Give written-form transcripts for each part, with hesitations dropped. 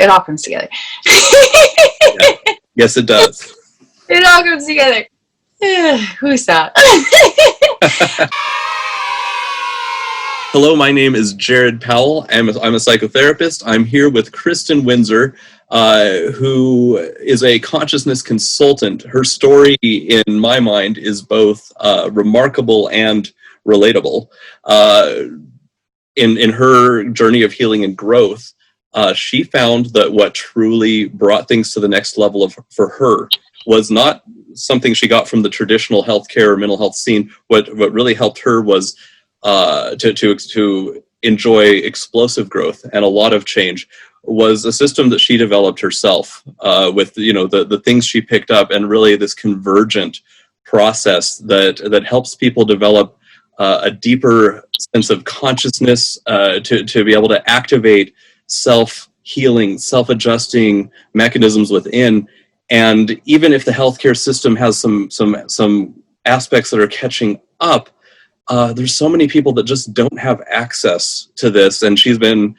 It all comes together. Yeah. Yes, it does. It all comes together. Who's that? Hello, my name is Jared Powell. I'm a psychotherapist. I'm here with Kristen Windsor, who is a consciousness consultant. Her story, in my mind, is both remarkable and relatable. In her journey of healing and growth, she found that what truly brought things to the next level for her was not something she got from the traditional healthcare or mental health scene. What really helped her was to enjoy explosive growth and a lot of change was a system that she developed herself with the things she picked up, and really this convergent process that helps people develop a deeper sense of consciousness to be able to activate self-healing, self-adjusting mechanisms within. And even if the healthcare system has some aspects that are catching up, there's so many people that just don't have access to this, and she's been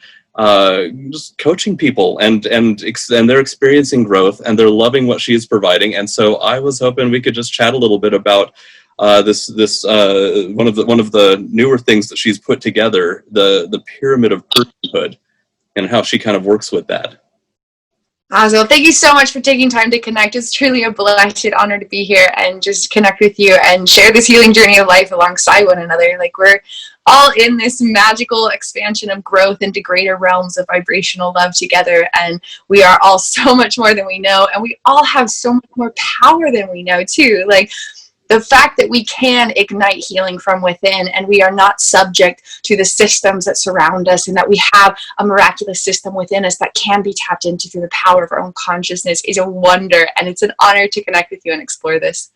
just coaching people, and they're experiencing growth, and they're loving what she's providing. And so I was hoping we could just chat a little bit about this one of the newer things that she's put together, the pyramid of personhood, and how she kind of works with that. Awesome. Well, thank you so much for taking time to connect. It's truly a blessed honor to be here and just connect with you and share this healing journey of life alongside one another. Like, we're all in this magical expansion of growth into greater realms of vibrational love together. And we are all so much more than we know. And we all have so much more power than we know too. Like, the fact that we can ignite healing from within, and we are not subject to the systems that surround us, and that we have a miraculous system within us that can be tapped into through the power of our own consciousness, is a wonder. And it's an honor to connect with you and explore this.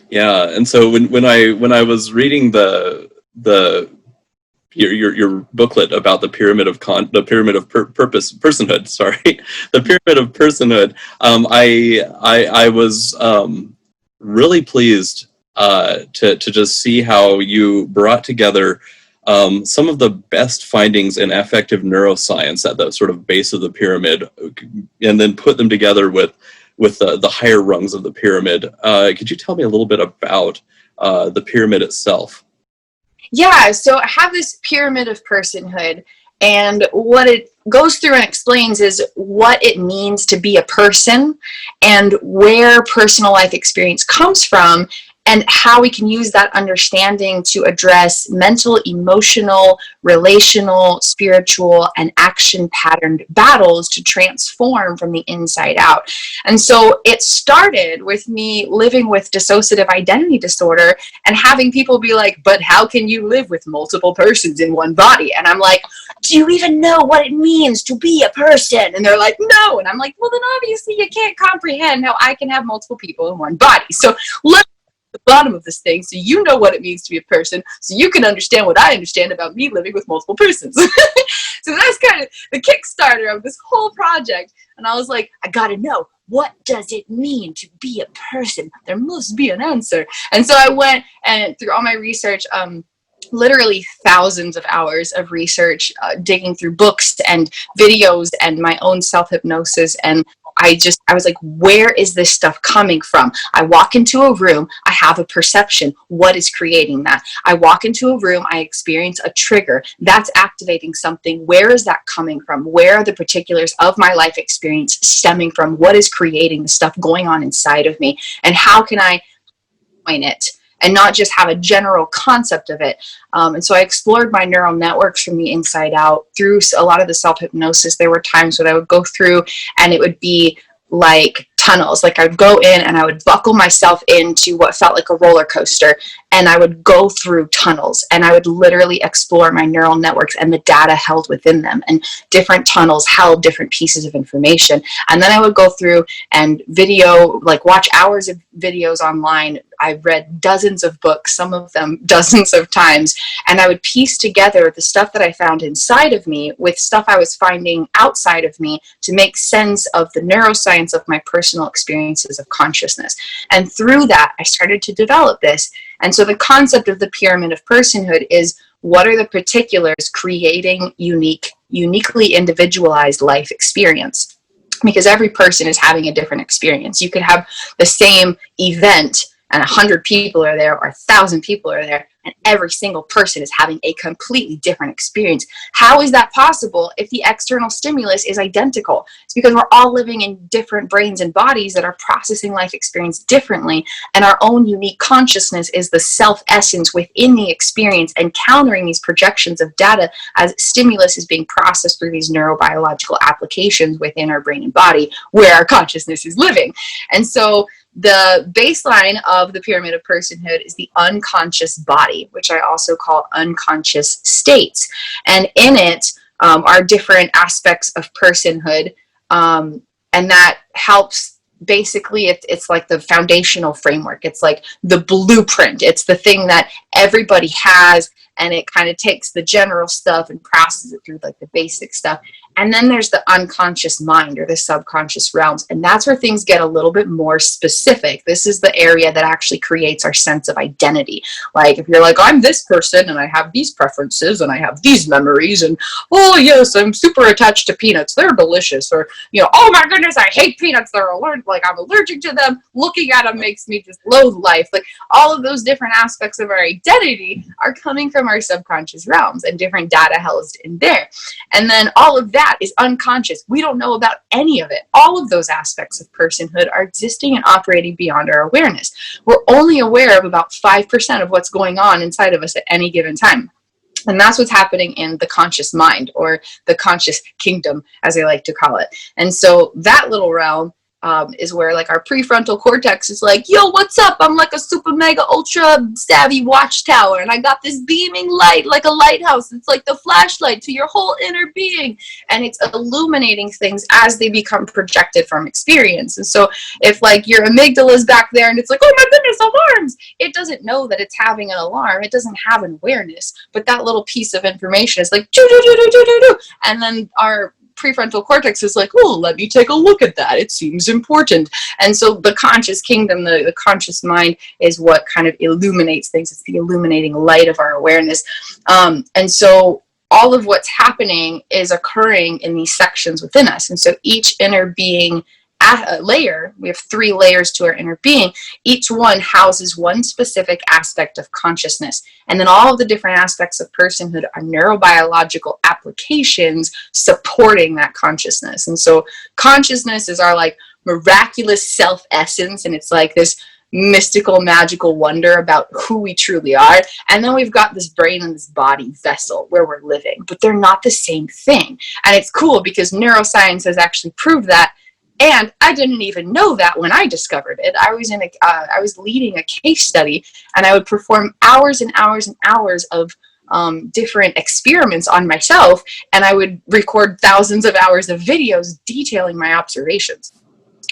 Yeah, and so when I was reading your booklet about the pyramid of personhood, sorry, the pyramid of personhood, I was really pleased to just see how you brought together some of the best findings in affective neuroscience at the sort of base of the pyramid, and then put them together with the higher rungs of the pyramid. Could you tell me a little bit about the pyramid itself? Yeah, so I have this pyramid of personhood, and what it goes through and explains is what it means to be a person, and where personal life experience comes from, and how we can use that understanding to address mental, emotional, relational, spiritual, and action patterned battles to transform from the inside out. And so it started with me living with dissociative identity disorder and having people be like, but how can you live with multiple persons in one body? And I'm like, do you even know what it means to be a person? And they're like, no. And I'm like, well, then obviously you can't comprehend how I can have multiple people in one body. So let's the bottom of this thing, so you know what it means to be a person, so you can understand what I understand about me living with multiple persons. So that's kind of the Kickstarter of this whole project. And I was like, I gotta know, what does it mean to be a person? There must be an answer. And so I went, and through all my research, literally thousands of hours of research, digging through books and videos and my own self-hypnosis, and I was like, where is this stuff coming from? I walk into a room, I have a perception. What is creating that? I walk into a room, I experience a trigger. That's activating something. Where is that coming from? Where are the particulars of my life experience stemming from? What is creating the stuff going on inside of me? And how can I point it? And not just have a general concept of it. And so I explored my neural networks from the inside out through a lot of the self-hypnosis. There were times when I would go through and it would be like tunnels. Like, I would go in and I would buckle myself into what felt like a roller coaster, and I would go through tunnels, and I would literally explore my neural networks and the data held within them, and different tunnels held different pieces of information. And then I would go through and watch hours of videos online. I read dozens of books, some of them dozens of times, and I would piece together the stuff that I found inside of me with stuff I was finding outside of me to make sense of the neuroscience of my personal experiences of consciousness. And through that, I started to develop this. And so the concept of the pyramid of personhood is, what are the particulars creating unique uniquely individualized life experience, because every person is having a different experience. You could have the same event and 100 people are there or 1,000 people are there, and every single person is having a completely different experience. How is that possible if the external stimulus is identical? It's because we're all living in different brains and bodies that are processing life experience differently, and our own unique consciousness is the self-essence within the experience, encountering these projections of data as stimulus is being processed through these neurobiological applications within our brain and body where our consciousness is living. And so the baseline of the pyramid of personhood is the unconscious body, which I also call unconscious states. And in it are different aspects of personhood. And that helps, basically, it's like the foundational framework. It's like the blueprint. It's the thing that everybody has, and it kind of takes the general stuff and processes it through like the basic stuff. And then there's the unconscious mind, or the subconscious realms. And that's where things get a little bit more specific. This is the area that actually creates our sense of identity. Like if you're like, I'm this person and I have these preferences and I have these memories, and oh yes, I'm super attached to peanuts, they're delicious. Or, you know, oh my goodness, I hate peanuts, they're allergic, like I'm allergic to them. Looking at them makes me just loathe life. Like all of those different aspects of our identity are coming from our subconscious realms and different data housed in there. And then all of that is unconscious. We don't know about any of it. All of those aspects of personhood are existing and operating beyond our awareness. We're only aware of about 5% of what's going on inside of us at any given time. And that's what's happening in the conscious mind, or the conscious kingdom, as I like to call it. And so that little realm is where like our prefrontal cortex is like, yo, what's up? I'm like a super mega ultra savvy watchtower, and I got this beaming light like a lighthouse. It's like the flashlight to your whole inner being, and it's illuminating things as they become projected from experience. And so if like your amygdala is back there and it's like, oh my goodness, alarms, it doesn't know that it's having an alarm. It doesn't have an awareness, but that little piece of information is like, doo, doo, doo, doo, doo, doo, doo. And then our prefrontal cortex is like, oh, let me take a look at that. It seems important. And so the conscious kingdom, the conscious mind, is what kind of illuminates things. It's the illuminating light of our awareness. And so all of what's happening is occurring in these sections within us. And so each inner being layer, we have 3 layers to our inner being. Each one houses one specific aspect of consciousness. And then all of the different aspects of personhood are neurobiological applications supporting that consciousness. And so consciousness is our like miraculous self-essence, and it's like this mystical, magical wonder about who we truly are. And then we've got this brain and this body vessel where we're living, but they're not the same thing. And it's cool because neuroscience has actually proved that. And I didn't even know that when I discovered it. I was leading a case study, and I would perform hours and hours and hours of different experiments on myself, and I would record thousands of hours of videos detailing my observations.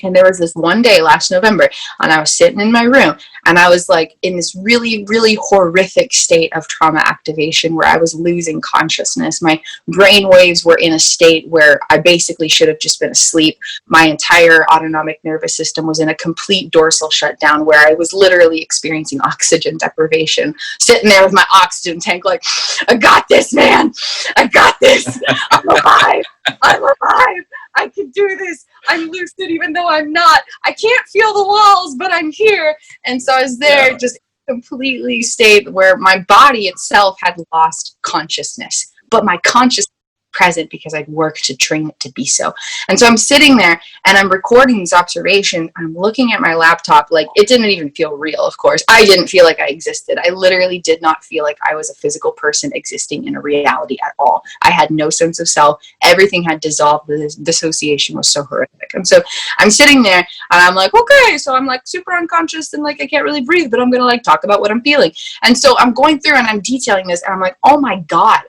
And there was this one day last November, and I was sitting in my room, and I was like in this really, really horrific state of trauma activation where I was losing consciousness. My brain waves were in a state where I basically should have just been asleep. My entire autonomic nervous system was in a complete dorsal shutdown where I was literally experiencing oxygen deprivation, sitting there with my oxygen tank like, I got this, man. I got this. I'm alive. I'm alive. I can do this. I'm lucid even though I'm not. I can't feel the walls, but I'm here. And so I was there just completely state where my body itself had lost consciousness, but my consciousness present because I'd worked to train it to be so. And so I'm sitting there and I'm recording these observations. I'm looking at my laptop, like it didn't even feel real, of course. I didn't feel like I existed. I literally did not feel like I was a physical person existing in a reality at all. I had no sense of self. Everything had dissolved. The dissociation was so horrific. And so I'm sitting there and I'm like, okay, so I'm like super unconscious and like I can't really breathe, but I'm gonna like talk about what I'm feeling. And so I'm going through and I'm detailing this and I'm like, oh my God,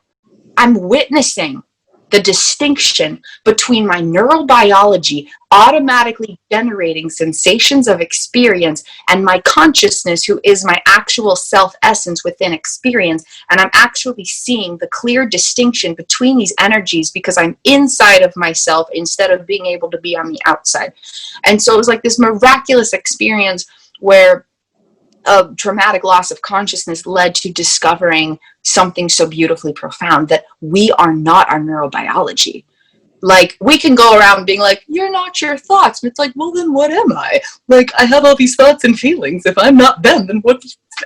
I'm witnessing the distinction between my neurobiology automatically generating sensations of experience and my consciousness, who is my actual self-essence within experience. And I'm actually seeing the clear distinction between these energies because I'm inside of myself instead of being able to be on the outside. And so it was like this miraculous experience where a traumatic loss of consciousness led to discovering something so beautifully profound, that we are not our neurobiology. Like, we can go around being like, you're not your thoughts. And it's like, well, then what am I? Like, I have all these thoughts and feelings. If I'm not them, then what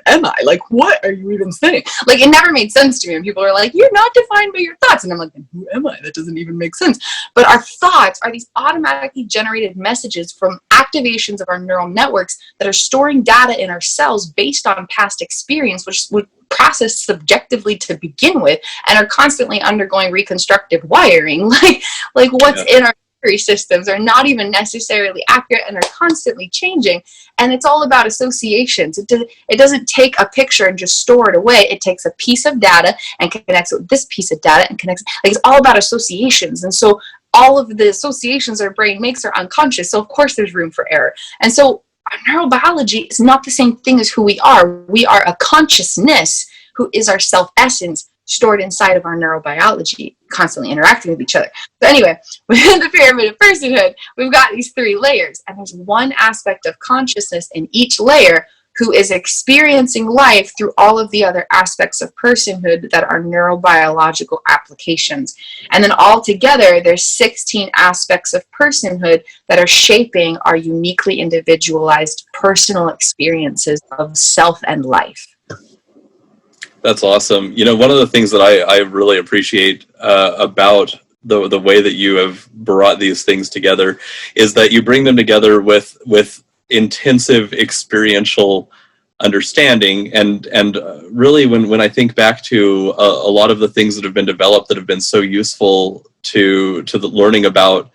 am I? Like, what are you even saying? Like, it never made sense to me. And people are like, you're not defined by your thoughts. And I'm like, who am I? That doesn't even make sense. But our thoughts are these automatically generated messages from activations of our neural networks that are storing data in our cells based on past experience, which would process subjectively to begin with, and are constantly undergoing reconstructive wiring. Like what's in our memory systems are not even necessarily accurate and are constantly changing. And it's all about associations. It doesn't take a picture and just store it away. It takes a piece of data and connects it with this piece of data and connects. Like, it's all about associations. And so all of the associations our brain makes are unconscious. So of course there's room for error. And so our neurobiology is not the same thing as who we are. We are a consciousness who is our self-essence stored inside of our neurobiology, constantly interacting with each other. So anyway, within the pyramid of personhood, we've got these 3 layers, and there's one aspect of consciousness in each layer who is experiencing life through all of the other aspects of personhood that are neurobiological applications. And then all together, there's 16 aspects of personhood that are shaping our uniquely individualized personal experiences of self and life. That's awesome. You know, one of the things that I really appreciate about the way that you have brought these things together is that you bring them together with intensive experiential understanding, and really when I think back to a lot of the things that have been developed that have been so useful to the learning about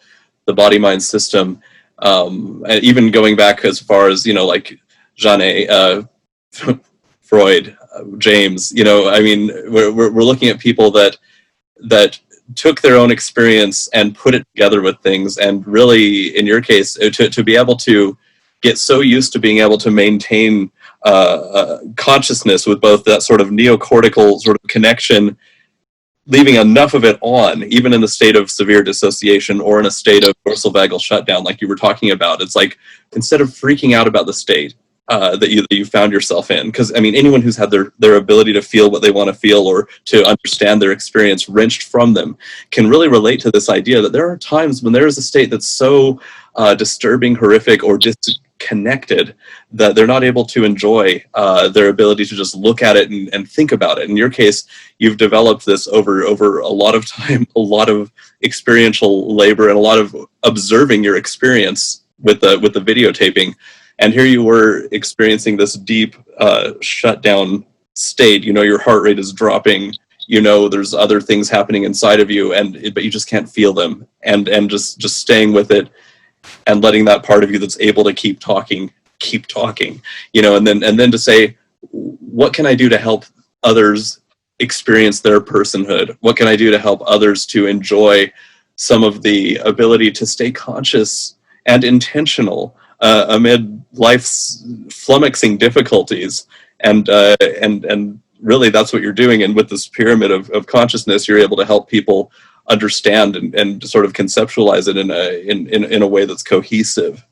the body-mind system, and even going back as far as, you know, like Janet, Freud, James, you know, I mean, we're looking at people that took their own experience and put it together with things, and really, in your case, to be able to get so used to being able to maintain consciousness with both that sort of neocortical sort of connection, leaving enough of it on, even in the state of severe dissociation or in a state of dorsal vagal shutdown, like you were talking about. It's like, instead of freaking out about the state that you found yourself in, because I mean, anyone who's had their ability to feel what they want to feel or to understand their experience wrenched from them can really relate to this idea that there are times when there is a state that's so disturbing, horrific, or disconnected that they're not able to enjoy their ability to just look at it and think about it. In your case, you've developed this over a lot of time, a lot of experiential labor, and a lot of observing your experience with the videotaping. And here you were experiencing this deep shutdown state. You know, your heart rate is dropping. You know, there's other things happening inside of you, but you just can't feel them. And just staying with it and letting that part of you that's able to keep talking. You know, and then to say, what can I do to help others experience their personhood? What can I do to help others to enjoy some of the ability to stay conscious and intentional amid life's flummoxing difficulties, and really that's what you're doing. And with this pyramid of consciousness, you're able to help people understand and sort of conceptualize it in a way that's cohesive.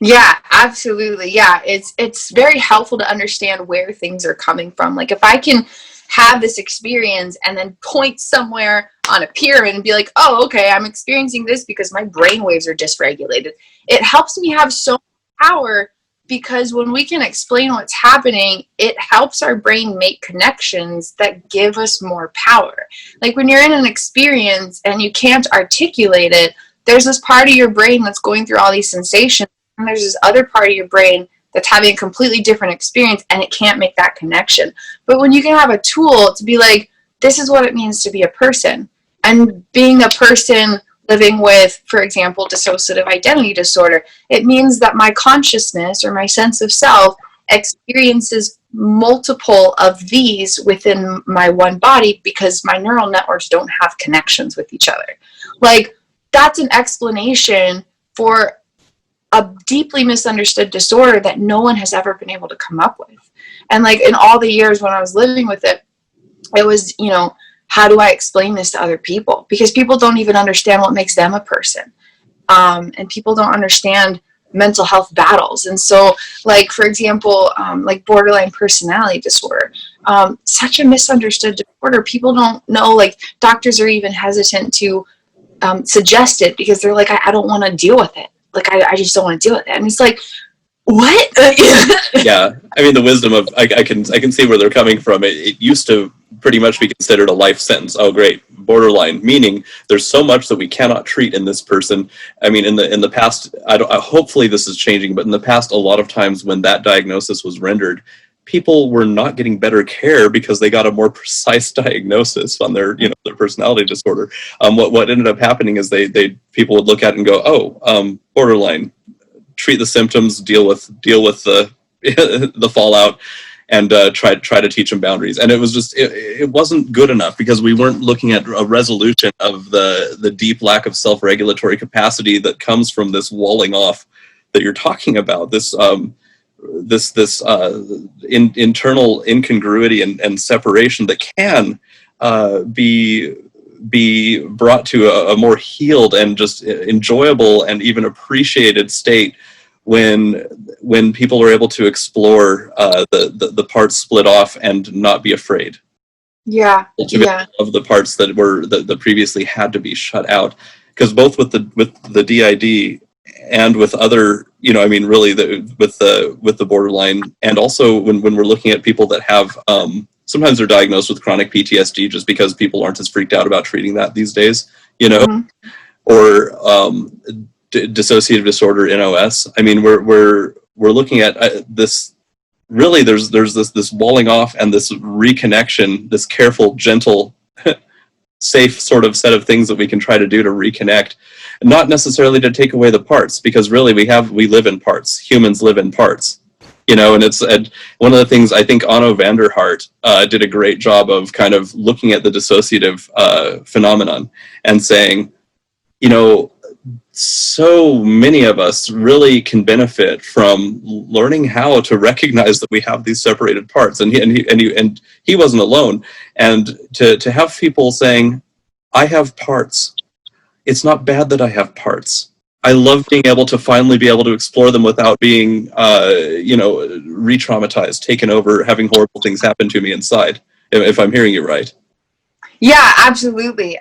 Yeah, absolutely. Yeah, it's very helpful to understand where things are coming from. Like, if I can have this experience and then point somewhere on a pyramid and be like, oh, okay, I'm experiencing this because my brain waves are dysregulated. It helps me have so much power, because when we can explain what's happening, it helps our brain make connections that give us more power. Like, when you're in an experience and you can't articulate it, there's this part of your brain that's going through all these sensations, and there's this other part of your brain that's having a completely different experience, and it can't make that connection. But when you can have a tool to be like, this is what it means to be a person, and being a person living with, for example, dissociative identity disorder, it means that my consciousness or my sense of self experiences multiple of these within my one body, because my neural networks don't have connections with each other. Like, that's an explanation for a deeply misunderstood disorder that no one has ever been able to come up with. And like, in all the years when I was living with it, it was, you know, how do I explain this to other people? Because people don't even understand what makes them a person. And people don't understand mental health battles. And so, like, for example, like borderline personality disorder, such a misunderstood disorder. People don't know, like, doctors are even hesitant to suggest it because they're like, I don't want to deal with it. Like, I just don't want to deal with it. And it's like, what? Yeah, I mean, the wisdom of, I can see where they're coming from. It used to pretty much be considered a life sentence. Oh, great, borderline, meaning there's so much that we cannot treat in this person. I mean, in the past, hopefully this is changing, but in the past, a lot of times when that diagnosis was rendered, people were not getting better care because they got a more precise diagnosis on their, you know, their personality disorder. What ended up happening is people would look at it and go, oh, borderline, treat the symptoms, deal with the the fallout, and try to teach them boundaries. And it was just, it wasn't good enough because we weren't looking at a resolution of the deep lack of self-regulatory capacity that comes from this walling off that you're talking about. This internal incongruity and separation that can be brought to a more healed and just enjoyable and even appreciated state when people are able to explore the parts split off and not be afraid. Yeah. Of the parts that previously had to be shut out, because both with the DID and with other, you know, I mean, really with the borderline, and also when we're looking at people that have sometimes they're diagnosed with chronic PTSD just because people aren't as freaked out about treating that these days, you know, or dissociative disorder, NOS. I mean, we're looking at this. Really, there's this walling off and this reconnection, this careful, gentle, safe sort of set of things that we can try to do to reconnect, not necessarily to take away the parts, because really we live in parts. Humans live in parts, you know. And one of the things I think Onno van der Hart did a great job of kind of looking at the dissociative phenomenon and saying, you know, so many of us really can benefit from learning how to recognize that we have these separated parts, and he wasn't alone. And to have people saying, I have parts. It's not bad that I have parts. I love being able to finally be able to explore them without being, you know, re-traumatized, taken over, having horrible things happen to me inside, if I'm hearing you right. Yeah, absolutely.